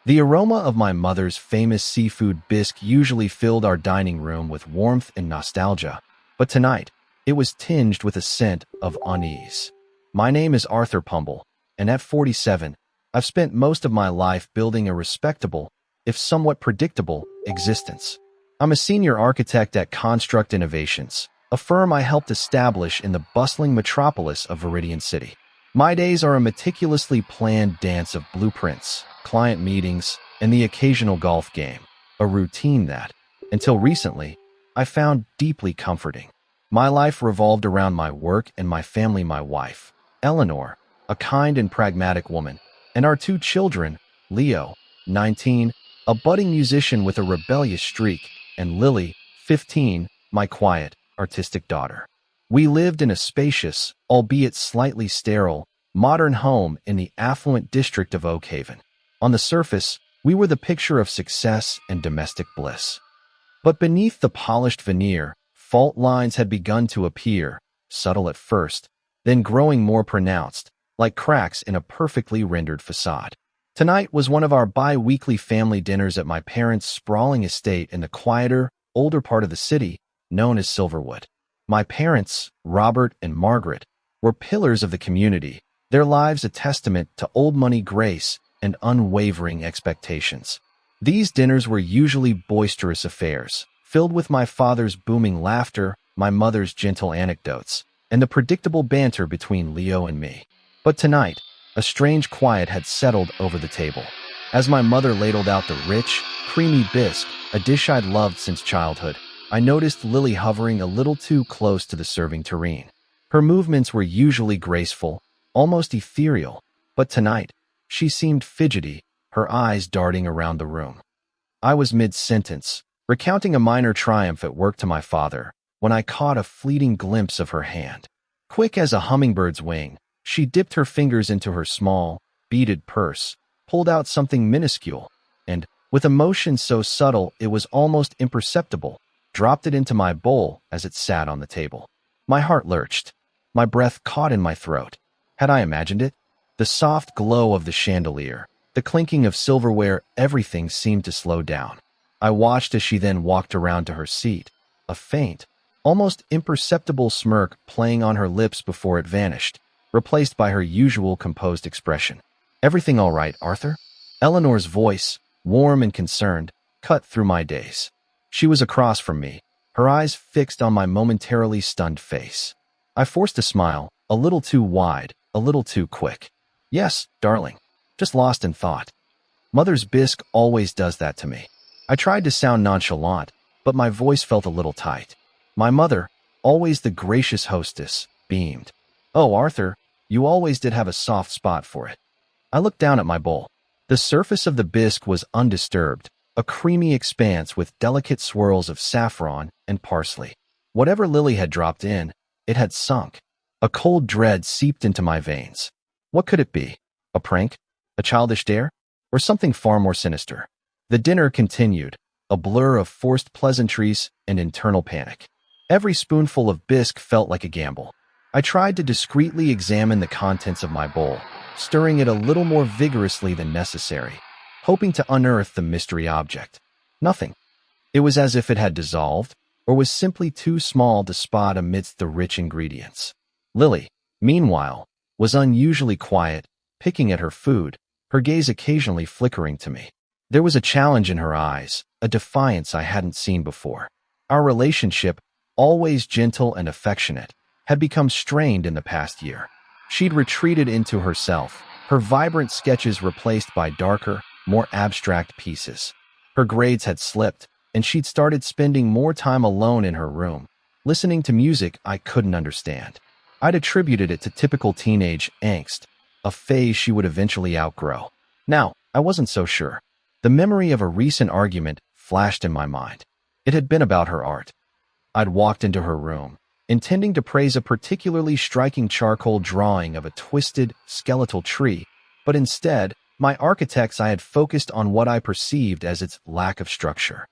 The aroma of my mother's famous seafood bisque usually filled our dining room with warmth and nostalgia, but tonight, it was tinged with a scent of unease. My name is Arthur Pumble, and at 47, I've spent most of my life building a respectable, if somewhat predictable, existence. I'm a senior architect at Construct Innovations, a firm I helped establish in the bustling metropolis of Viridian City. My days are a meticulously planned dance of blueprints, client meetings, and the occasional golf game, a routine that, until recently, I found deeply comforting. My life revolved around my work and my family, my wife, Eleanor, a kind and pragmatic woman, and our two children, Leo, 19, a budding musician with a rebellious streak, and Lily, 15, my quiet, artistic daughter. We lived in a spacious, albeit slightly sterile, modern home in the affluent district of Oak Haven. On the surface, we were the picture of success and domestic bliss. But beneath the polished veneer, fault lines had begun to appear, subtle at first, then growing more pronounced, like cracks in a perfectly rendered facade. Tonight was one of our bi-weekly family dinners at my parents' sprawling estate in the quieter, older part of the city, known as Silverwood. My parents, Robert and Margaret, were pillars of the community, their lives a testament to old money grace and unwavering expectations. These dinners were usually boisterous affairs, filled with my father's booming laughter, my mother's gentle anecdotes, and the predictable banter between Leo and me. But tonight, a strange quiet had settled over the table. As my mother ladled out the rich, creamy bisque, a dish I'd loved since childhood, I noticed Lily hovering a little too close to the serving tureen. Her movements were usually graceful, almost ethereal, but tonight, she seemed fidgety, her eyes darting around the room. I was mid-sentence, recounting a minor triumph at work to my father, when I caught a fleeting glimpse of her hand. Quick as a hummingbird's wing, she dipped her fingers into her small, beaded purse, pulled out something minuscule, and, with a motion so subtle it was almost imperceptible, dropped it into my bowl as it sat on the table. My heart lurched. My breath caught in my throat. Had I imagined it? The soft glow of the chandelier, the clinking of silverware, everything seemed to slow down. I watched as she then walked around to her seat, a faint, almost imperceptible smirk playing on her lips before it vanished, replaced by her usual composed expression. "Everything all right, Arthur?" Eleanor's voice, warm and concerned, cut through my daze. She was across from me, her eyes fixed on my momentarily stunned face. I forced a smile, a little too wide, a little too quick. "Yes, darling. Just lost in thought. Mother's bisque always does that to me." I tried to sound nonchalant, but my voice felt a little tight. My mother, always the gracious hostess, beamed. "Oh, Arthur, you always did have a soft spot for it." I looked down at my bowl. The surface of the bisque was undisturbed, a creamy expanse with delicate swirls of saffron and parsley. Whatever Lily had dropped in, it had sunk. A cold dread seeped into my veins. What could it be? A prank? A childish dare? Or something far more sinister? The dinner continued, a blur of forced pleasantries and internal panic. Every spoonful of bisque felt like a gamble. I tried to discreetly examine the contents of my bowl, stirring it a little more vigorously than necessary, hoping to unearth the mystery object. Nothing. It was as if it had dissolved, or was simply too small to spot amidst the rich ingredients. Lily, meanwhile, was unusually quiet, picking at her food, her gaze occasionally flickering to me. There was a challenge in her eyes, a defiance I hadn't seen before. Our relationship, always gentle and affectionate, had become strained in the past year. She'd retreated into herself, her vibrant sketches replaced by darker, more abstract pieces. Her grades had slipped, and she'd started spending more time alone in her room, listening to music I couldn't understand. I'd attributed it to typical teenage angst, a phase she would eventually outgrow. Now, I wasn't so sure. The memory of a recent argument flashed in my mind. It had been about her art. I'd walked into her room, intending to praise a particularly striking charcoal drawing of a twisted, skeletal tree, but instead, my architect's eye had focused on what I perceived as its lack of structure.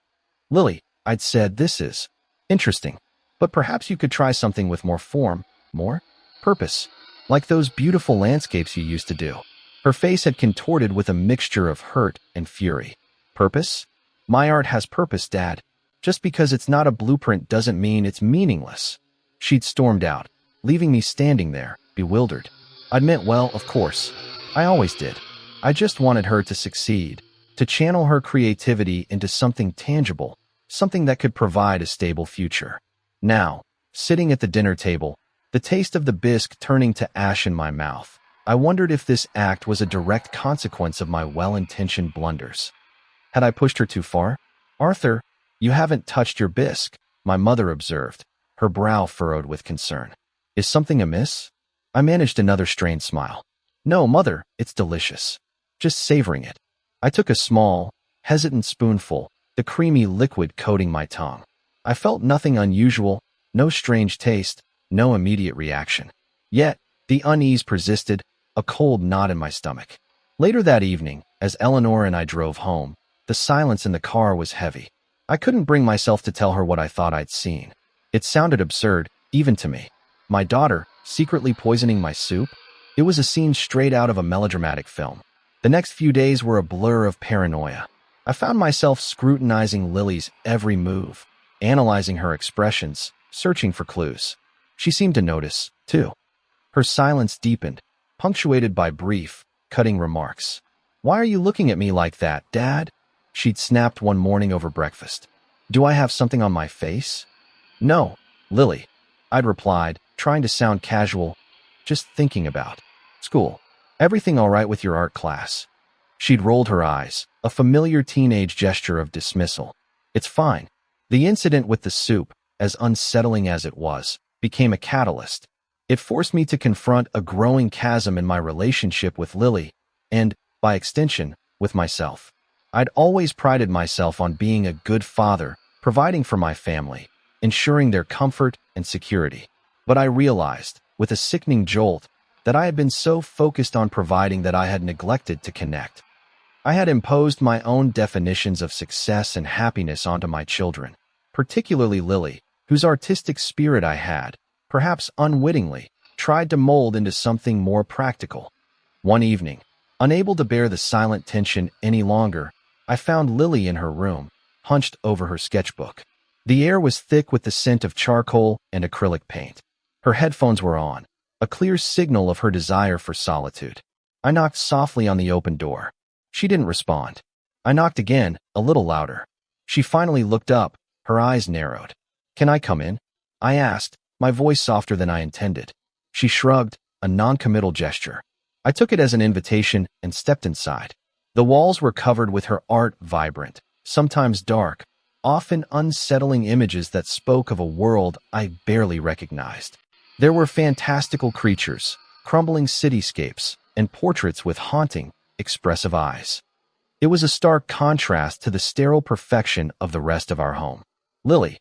"Lily," I'd said, "this is interesting, but perhaps you could try something with more form, more purpose, like those beautiful landscapes you used to do." Her face had contorted with a mixture of hurt and fury. Purpose? My art has purpose, Dad. Just because it's not a blueprint doesn't mean it's meaningless. She'd stormed out, leaving me standing there, bewildered. I'd meant well, of course. I always did. I just wanted her to succeed, to channel her creativity into something tangible, something that could provide a stable future. Now, sitting at the dinner table, the taste of the bisque turning to ash in my mouth, I wondered if this act was a direct consequence of my well-intentioned blunders. Had I pushed her too far? "Arthur, you haven't touched your bisque," my mother observed, her brow furrowed with concern. "Is something amiss?" I managed another strained smile. "No, Mother, it's delicious. Just savoring it." I took a small, hesitant spoonful, the creamy liquid coating my tongue. I felt nothing unusual, no strange taste, no immediate reaction. Yet, the unease persisted, a cold knot in my stomach. Later that evening, as Eleanor and I drove home, the silence in the car was heavy. I couldn't bring myself to tell her what I thought I'd seen. It sounded absurd, even to me. My daughter, secretly poisoning my soup? It was a scene straight out of a melodramatic film. The next few days were a blur of paranoia. I found myself scrutinizing Lily's every move, analyzing her expressions, searching for clues. She seemed to notice, too. Her silence deepened, punctuated by brief, cutting remarks. "Why are you looking at me like that, Dad?" She'd snapped one morning over breakfast. "Do I have something on my face?" "No, Lily," I'd replied, trying to sound casual. "Just thinking about school. Everything all right with your art class?" She'd rolled her eyes, a familiar teenage gesture of dismissal. "It's fine." The incident with the soup, as unsettling as it was, became a catalyst. It forced me to confront a growing chasm in my relationship with Lily, and, by extension, with myself. I'd always prided myself on being a good father, providing for my family, ensuring their comfort and security. But I realized, with a sickening jolt, that I had been so focused on providing that I had neglected to connect. I had imposed my own definitions of success and happiness onto my children, particularly Lily, whose artistic spirit I had, perhaps unwittingly, tried to mold into something more practical. One evening, unable to bear the silent tension any longer, I found Lily in her room, hunched over her sketchbook. The air was thick with the scent of charcoal and acrylic paint. Her headphones were on, a clear signal of her desire for solitude. I knocked softly on the open door. She didn't respond. I knocked again, a little louder. She finally looked up, her eyes narrowed. "Can I come in?" I asked, my voice softer than I intended. She shrugged, a non-committal gesture. I took it as an invitation and stepped inside. The walls were covered with her art, vibrant, sometimes dark, often unsettling images that spoke of a world I barely recognized. There were fantastical creatures, crumbling cityscapes, and portraits with haunting, expressive eyes. It was a stark contrast to the sterile perfection of the rest of our home. "Lily,"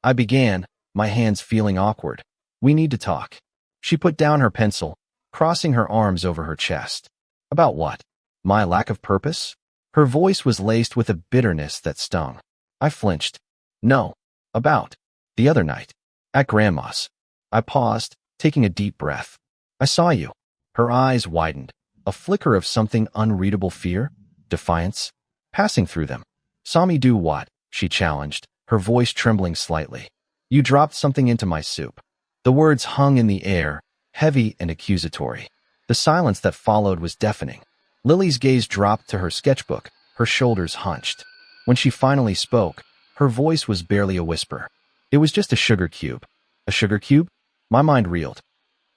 I began, my hands feeling awkward. "We need to talk." She put down her pencil, crossing her arms over her chest. "About what? My lack of purpose?" Her voice was laced with a bitterness that stung. I flinched. "No, about the other night, at Grandma's." I paused, taking a deep breath. "I saw you." Her eyes widened, a flicker of something unreadable fear, defiance, passing through them. "Saw me do what?" she challenged, her voice trembling slightly. "You dropped something into my soup." The words hung in the air, heavy and accusatory. The silence that followed was deafening. Lily's gaze dropped to her sketchbook, her shoulders hunched. When she finally spoke, her voice was barely a whisper. "It was just a sugar cube." "A sugar cube?" My mind reeled.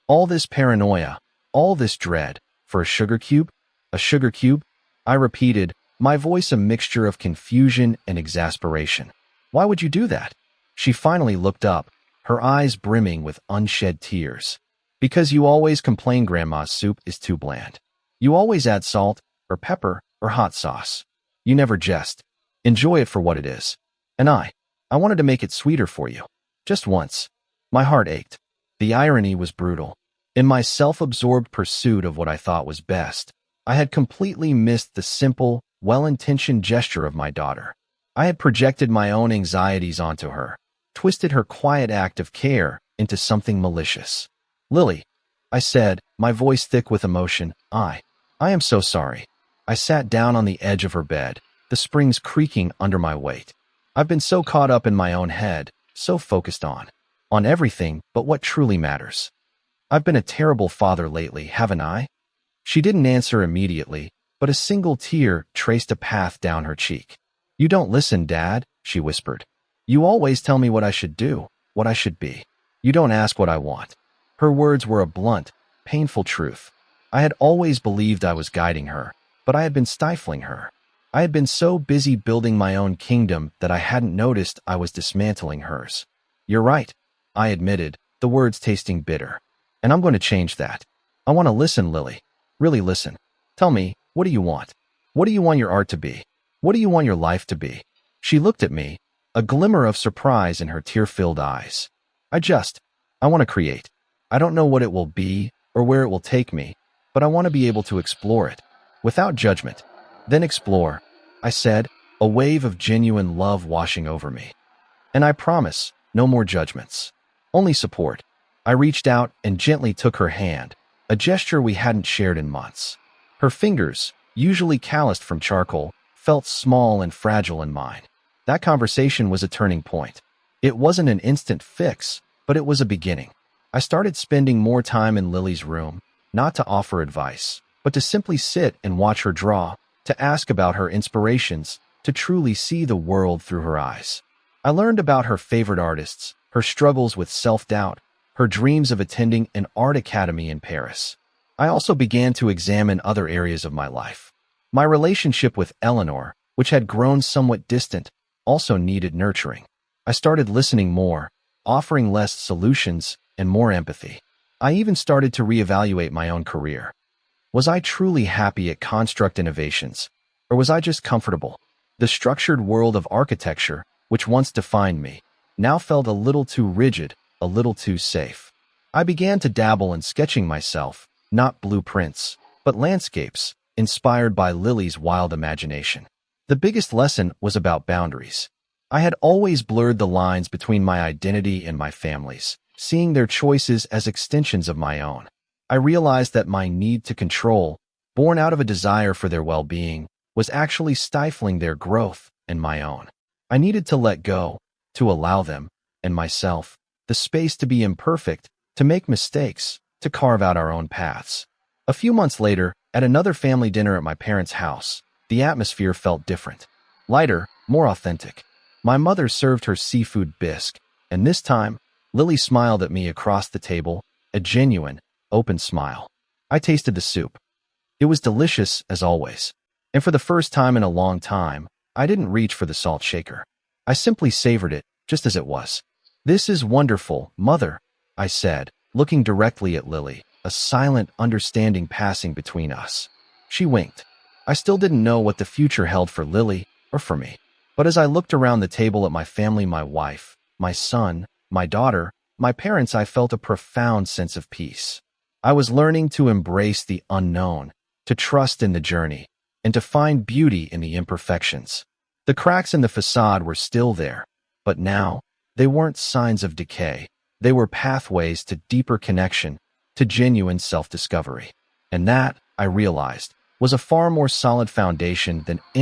All this paranoia, all this dread, for a sugar cube? A sugar cube? I repeated, my voice a mixture of confusion and exasperation. "Why would you do that?" She finally looked up, her eyes brimming with unshed tears. "Because you always complain Grandma's soup is too bland. You always add salt, or pepper, or hot sauce. You never jest. Enjoy it for what it is. And I wanted to make it sweeter for you. Just once." My heart ached. The irony was brutal. In my self-absorbed pursuit of what I thought was best, I had completely missed the simple, well-intentioned gesture of my daughter. I had projected my own anxieties onto her, twisted her quiet act of care into something malicious. "Lily," I said, my voice thick with emotion, I I am so sorry. I sat down on the edge of her bed, the springs creaking under my weight. I've been so caught up in my own head, so focused on everything but what truly matters. I've been a terrible father lately, haven't I? She didn't answer immediately, but a single tear traced a path down her cheek. You don't listen, Dad, she whispered. You always tell me what I should do, what I should be. You don't ask what I want. Her words were a blunt, painful truth. I had always believed I was guiding her, but I had been stifling her. I had been so busy building my own kingdom that I hadn't noticed I was dismantling hers. You're right, I admitted, the words tasting bitter. And I'm going to change that. I want to listen, Lily. Really listen. Tell me, what do you want? What do you want your art to be? What do you want your life to be? She looked at me, a glimmer of surprise in her tear-filled eyes. I want to create. I don't know what it will be or where it will take me, but I want to be able to explore it, without judgment. Then explore, I said, a wave of genuine love washing over me. And I promise, no more judgments. Only support. I reached out and gently took her hand, a gesture we hadn't shared in months. Her fingers, usually calloused from charcoal, felt small and fragile in mine. That conversation was a turning point. It wasn't an instant fix, but it was a beginning. I started spending more time in Lily's room, not to offer advice, but to simply sit and watch her draw, to ask about her inspirations, to truly see the world through her eyes. I learned about her favorite artists, her struggles with self-doubt, her dreams of attending an art academy in Paris. I also began to examine other areas of my life. My relationship with Eleanor, which had grown somewhat distant, also needed nurturing. I started listening more, offering less solutions and more empathy. I even started to reevaluate my own career. Was I truly happy at Construct Innovations, or was I just comfortable? The structured world of architecture, which once defined me, now felt a little too rigid, a little too safe. I began to dabble in sketching myself, not blueprints, but landscapes, inspired by Lily's wild imagination. The biggest lesson was about boundaries. I had always blurred the lines between my identity and my family's, seeing their choices as extensions of my own. I realized that my need to control, born out of a desire for their well-being, was actually stifling their growth and my own. I needed to let go, to allow them, and myself, the space to be imperfect, to make mistakes, to carve out our own paths. A few months later, at another family dinner at my parents' house, the atmosphere felt different. Lighter, more authentic. My mother served her seafood bisque, and this time, Lily smiled at me across the table, a genuine, open smile. I tasted the soup. It was delicious, as always. And for the first time in a long time, I didn't reach for the salt shaker. I simply savored it, just as it was. This is wonderful, Mother, I said, looking directly at Lily, a silent understanding passing between us. She winked. I still didn't know what the future held for Lily or for me. But as I looked around the table at my family, my wife, my son, my daughter, my parents, I felt a profound sense of peace. I was learning to embrace the unknown, to trust in the journey, and to find beauty in the imperfections. The cracks in the facade were still there, but now, they weren't signs of decay. They were pathways to deeper connection, to genuine self-discovery. And that, I realized, was a far more solid foundation than